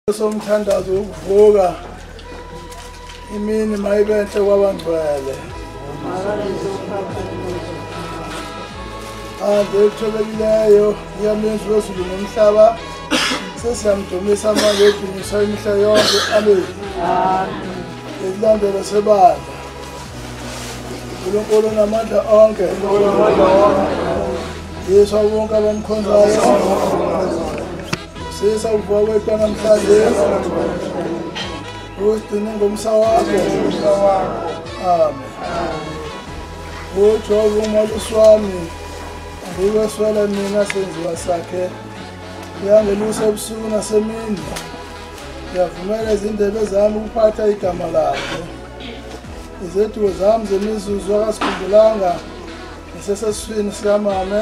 Somthandazo ukuvuka imini mayibenhle kwabangcwele andethobekileyo yamenzi wezulu nomhlaba sesiyamdumisa manje edunyiswa imihla yonke amen ilandelo sebandla uNkulunkulu namandla onke Yesu wonke abamkhonzayo sisa uvuka kwethu namhlanje usigcine ngomsa wakho amen uJehova uMalusi wami angikweswela mina senziwa sakhe uyangelusa ebusuku nasemini ngiyavumela izindebe zami ukuphatha igama lakho izethuko zami zemizuzu akasikhumbulanga ngisesesiswini sikamame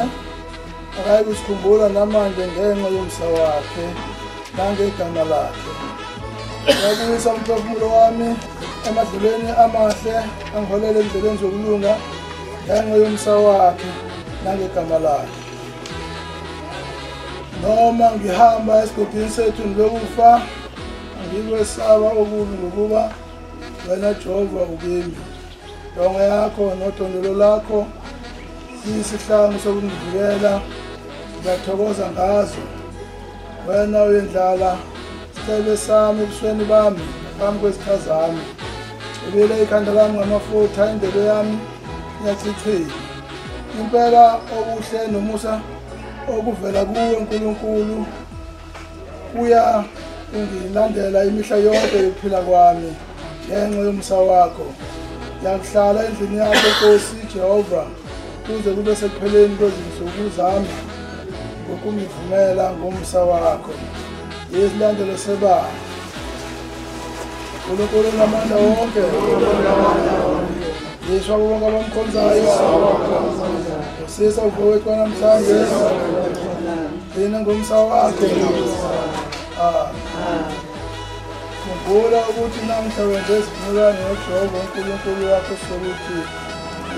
akayi kusikhumbula namanje ngenxa yomsa wakhe nangegama lakhe ngiyabuyisa umphefumulo wami emadlelweni amahle angiholele endleleni zokulunga ngenxa yomsa wakhe nangegama lakhe noma ngihamba esigodini sethu lokufa angikwesaba okubi ngokuba wena Jehova ukimi donga yakho nodondolo lakho isihlangu sokungivikela ngiyathokoza ngazo wena uyendlala sicebe sami ebusweni bami phambi kwezitha zami ubile ikhanda lami ngamafutha indebe yami iyachichila impela okuhle nomusa okuvela kuwe nkulunkulu kuya ungilandela imihla yonke yokuphila kwami ngenxa yomsa wakho yakuhlala endlini yakho Nkosi Jehova kuze kube sekupheleni kwezinsuku zami ngokungivumela ngomsa wakho isilandelo sebandla uNkulunkulu namandla wonke Yesu wonke abamkhonzayo sisa uvuka kwethu namhlanje thina ngomsa wakho khumbula ukuthi namhla wenze isivumelwano noJehova uNkulunkulu wakho sokuthi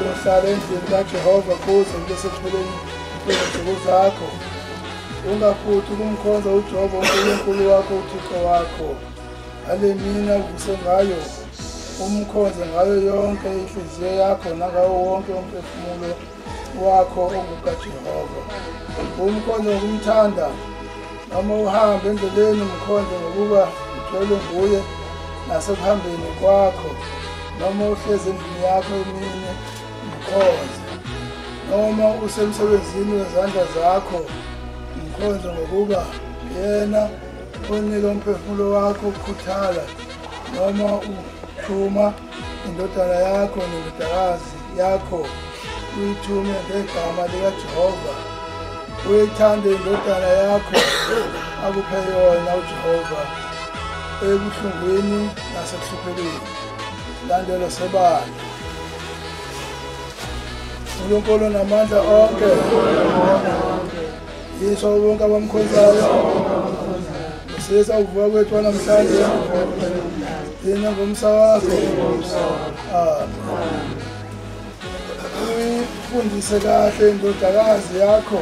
uhlala endlini kaJehova kuze kube sekupheleni kwezinsuku zakho ungaphuthi ukumkhonza uJehova uNkulunkulu wakho uThixo wakho ale mina uvuse ngayo umkhonze ngayo yonke inhliziyo yakho nangawo wonke umphefumulo wakho ongukaJehova umkhonze ngokumthanda noma uhambe endleleni umkhonze ngokuba uthelwe nguye nasekuhambeni kwakho noma uhlezi endlini yakho emini umkhonze noma usemsebenzini wezandla zakho umkhonze ngokuba yena onika umphefumulo wakho ukukhuthala noma uthuma indodana yakho nendodakazi yakho uyithume ngegama likaJehova uyithande indodana yakho akuphe yona uJehova ebuhlungwini nasekuhluphekeni landelo sebandla uNkulunkulu namandla onke Yesu wonke abamkhonzayo sisa uvuka kwethu namhlanje thina ngomsa wakho uyifundise kahle indodakazi yakho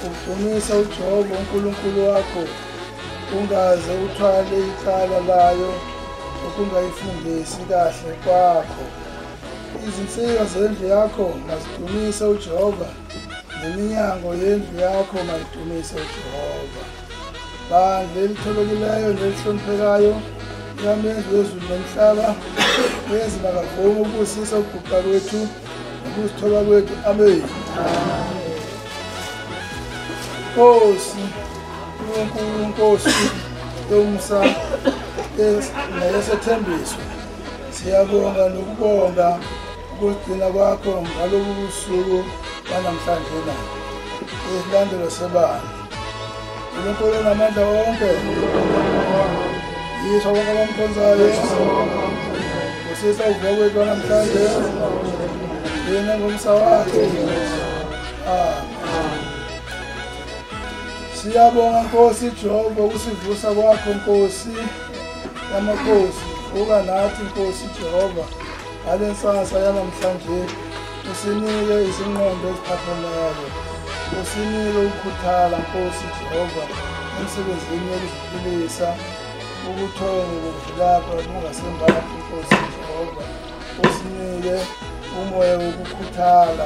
udumise uJehova uNkulunkulu wakho ungaze uthwale icala layo ukungayifundisi kahle kwakho izinsika zendlu yakho mazidumise uJehova neminyango yendlu yakho mayidumise uJehova bandla elithobekileyo nelihloniphekayo yamenzi wezulu nomhlaba wenzi makavuma ukubusisa ukuguqa kwethu nokusithoba kwethu amen Nkosi uNkulunkulu Nkosi yomsa nesethembiso siyabonga nokubonga ukugcina kwakho ngalobu busuku banamhlanje na isilandelo sebandla uNkulunkulu namandla wonke Yesu wonke abamkhonzayo usisa uvuka kwethu namhlanje thina ngomsa wakho siyabonga Nkosi Jehova ukusivusa kwakho Nkosi yamakhosi vuka nathi Nkosi Jehova alensasa yanamhlanje usinike izingqondo eziphathekayo usinike ukukhuthala Nkosi Jehova emsebenzini wokuziphilisa ubuthongo bokuvulapha bungasembaphi Nkosi Jehova. Usinike umoya wokukhuthala,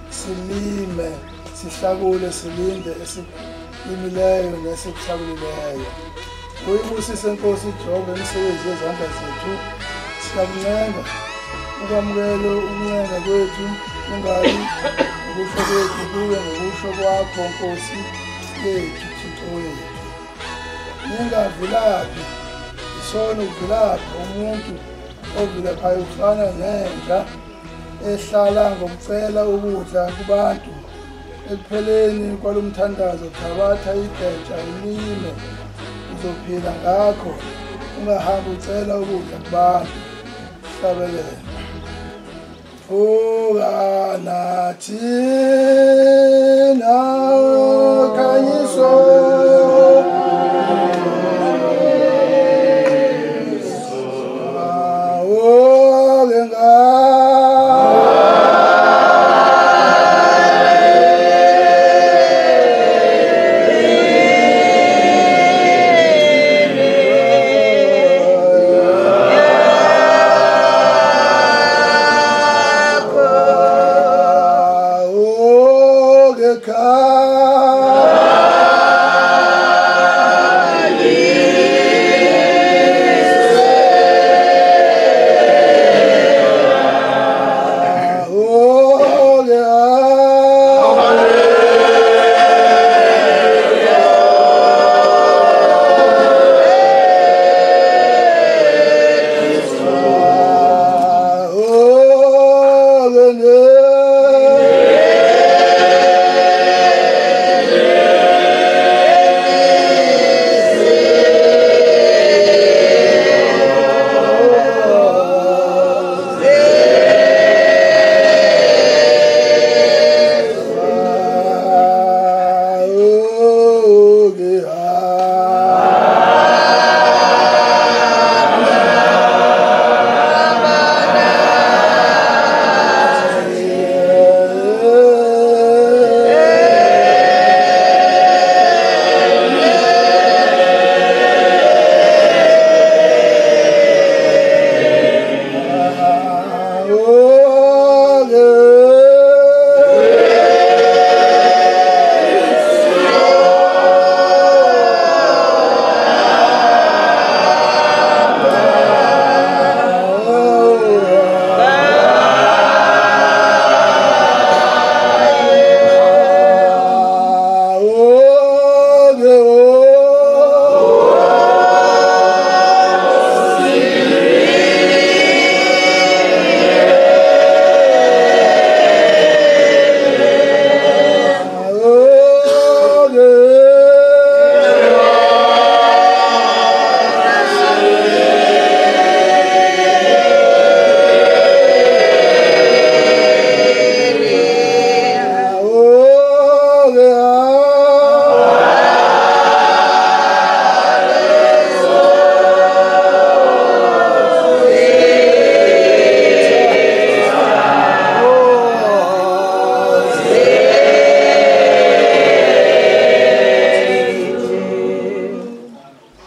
silime, sihlakule, silinde esikulimileyo nesikuhlakulileyo. Uyibusise Nkosi Jehova imisebenzi yezandla zethu. Siyakuncenga ukwamukela ukuncenga kwethu, ungabi ukusho kwethu kube ngokusho kwakho Nkosi yethu Thixo wethu. Ningavilaphi isona ukuvilapha umuntu ovilaphayo ufana nenja ehlala ngokucela ukudla kubantu. Ekupheleni kwalomthandazo thabatha igeja ulime, uzophila ngakho. Ungahambi ucela ukudla kubantu. Hlabelela. Vuka nathi nakhanyiso,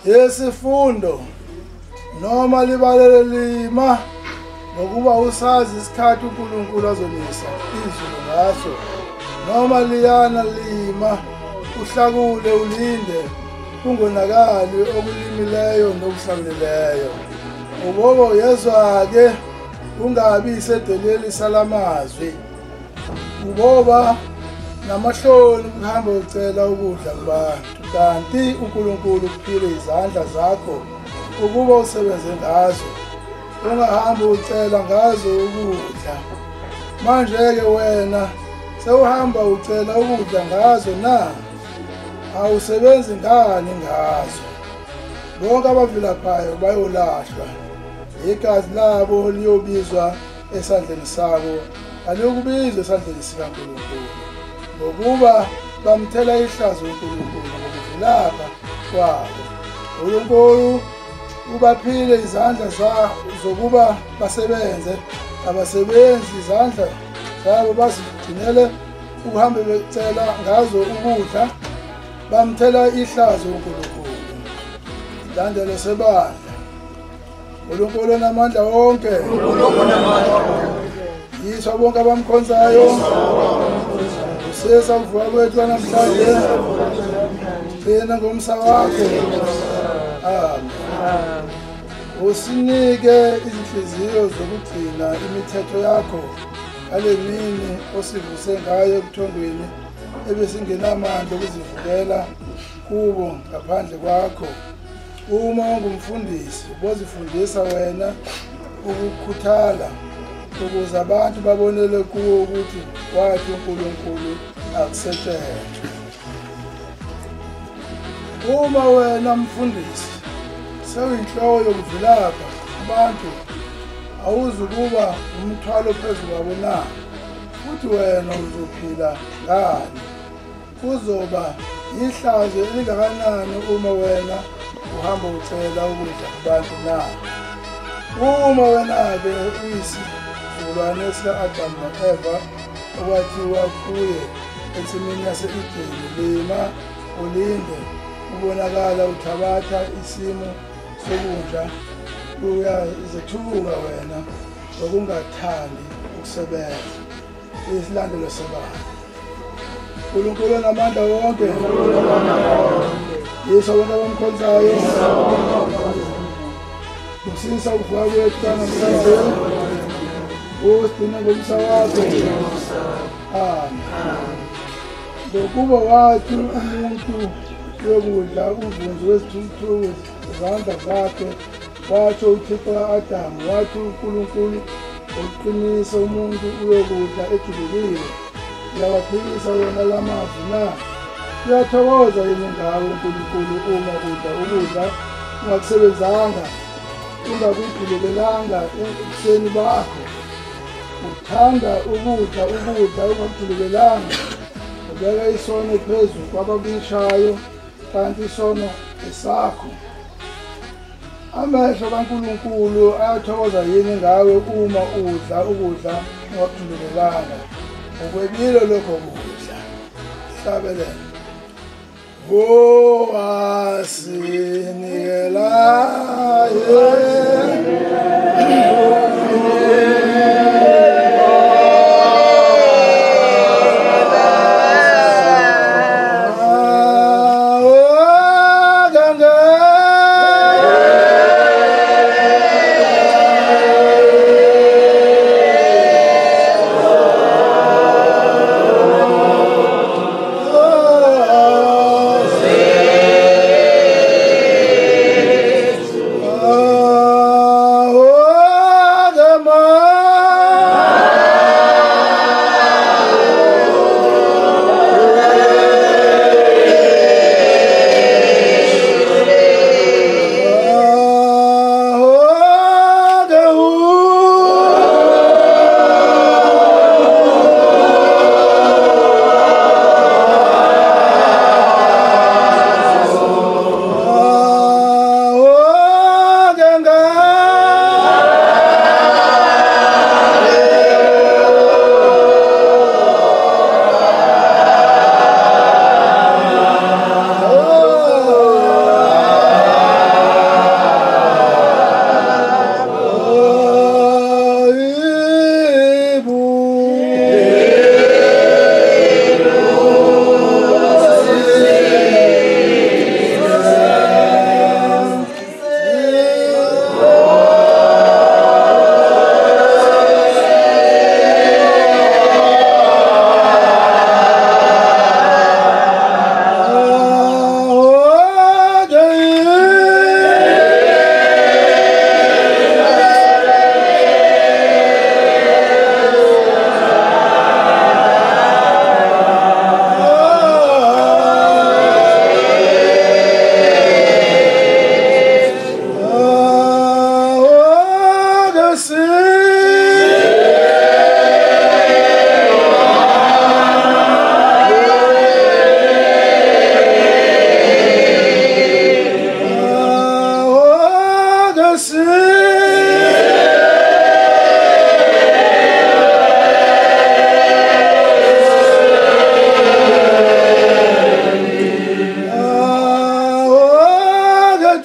Yesifundo noma libalele lima ngokuba usazi isikhathi uNkulunkulu azonisa izulu ngaso, noma liyana lima uhlakule ulinde kungonakali okulimileyo nokuhlakulileyo. Ubobo yezwa-ke ungabi isedeleli salamazwi. Uboba namahloni ukuhamba ucela ukudla kubantu, kanti uNkulunkulu kuphile izandla zakho ukuba usebenze ngazo. Ungahamba ucela ngazo ukudla. Manje-ke wena sewuhamba ucela ukudla ngazo na? Awusebenzi ngani ngazo? Bonke abavilaphayo bayolahlwa, igazi labo liyobizwa esandleni sabo, aliyokubizwa esandleni sikaNkulunkulu, ngokuba bamthela ihlazo uNkulunkulu ngokuvilapha kwabo. uNkulunkulu ubaphile izandla zokuba basebenze, abasebenzi izandla zabo bazigcinele ukuhamba becela ngazo ukudla, bamthela ihlazo uNkulunkulu. Landelo sebandla. uNkulunkulu onamandla wonke. Yiswa bonke abamkhonzayo. Usesa ukuvuka kwethu namhlanje. Thina ngomsa wakho. Amen. Usinike izinhliziyo zokugcina imithetho yakho ngale mini osivuse ngayo ebuthongweni ebesingenamandla okuzivukela kubo ngaphandle kwakho. Uma ungumfundisi ubozifundisa wena ukukhuthala ukuze abantu babonele kuwo ukuthi wathi uNkulunkulu akusetshele. Uma wena mfundisi sewinhloko yokuvilapha abantu awuzukuba umthwalo phezulu kwabo na, futhi wena uzophila ngani? Kuzoba ihlazo elingakanani uma wena uhamba ucela ukudla kubantu na? Uma wena-ke uyisizukulwane sika-Adamu no-Eva okwathiwa kuye ensimini yase-Edeni, lima ulinde ubonakala uthabatha isimo sokudla uyazethuka wena ngokungathandi ukusebenza. Isilandelo sebandla. uNkulunkulu onamandla wonke. Yiswa bonke abamkhonzayo. Usisa ukuvuka kwethu namhlanje. Usigcine ngomsa wakho. Amen. Ngokuba wathi umuntu yokudla uvunzi wesithuthuko izandla zakhe, watsho uThixo ka-Adamu, wathi uNkulunkulu uqinisa umuntu uyokudla ejulukile. Uyawaphikisa wena lamazwi na? Uyathokoza yini ngawe uNkulunkulu uma udla ukudla ungakusebenzanga, ungakujulukelanga ebusweni bakho? Uthanda ukudla ungakujulukelanga, ubeka isono phezu kwabakulishayo kanti isono esakho. Amehlo kaNkulunkulu ayathokoza yini ngawe uma udla ukudla ungakujulukelanga? Ukwebile lokho kudla. Hlabelela.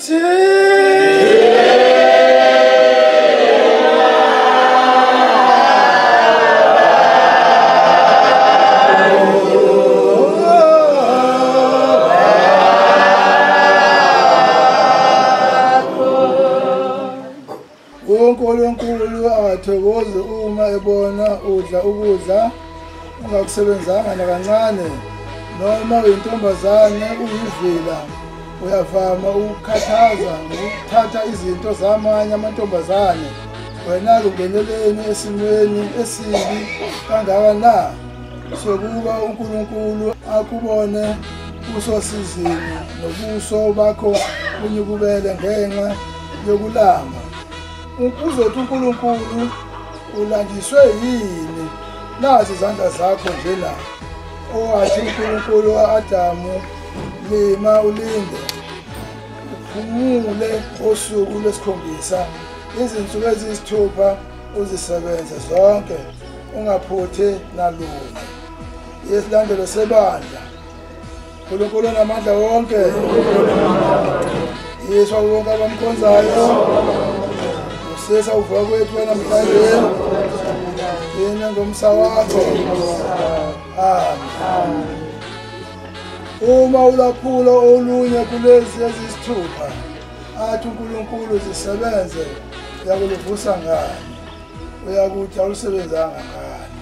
Sim. uNkulunkulu akathokozi uma ebona udla ukudla ungakusebenzanga nakancane, noma uyintombazane uyivila uyavama ukukhathaza ngokuthatha izinto zamanye amantombazane, wena-ke ungeneleni esimweni esibi kangaka na sokuba uNkulunkulu akubone usosizini nobuso bakho bunyukubele ngenxa yokulamba. Uzothi uNkulunkulu ulanjiswe yini? Nazi izandla zakho njena. Owathi uNkulunkulu ka-Adamu, lima ulinde, uphumule ngosuku lwesikhombisa, izinsuku eziyisithupha uzisebenze zonke, ungaphuthe nalunye. Isilandelo sebandla. uNkulunkulu onamandla wonke, Yesu wonke abamkhonzayo, usesa uvuka kwethu namhlanje, yena ngomsa wakho. Amen. Uma ulaphula olunye kulezi ezisithupha, athi uNkulunkulu zisebenze, uyakuluvusa ngani? Uyakuthi awulusebenzanga ngani?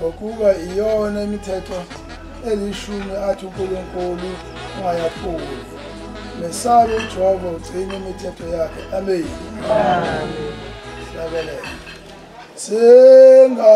Ngokuba iyona imithetho elishumi athi uNkulunkulu ungayaphuli. Mesabe uJehova ugcine imithetho yakhe. Amen. Hlabelele. Singalima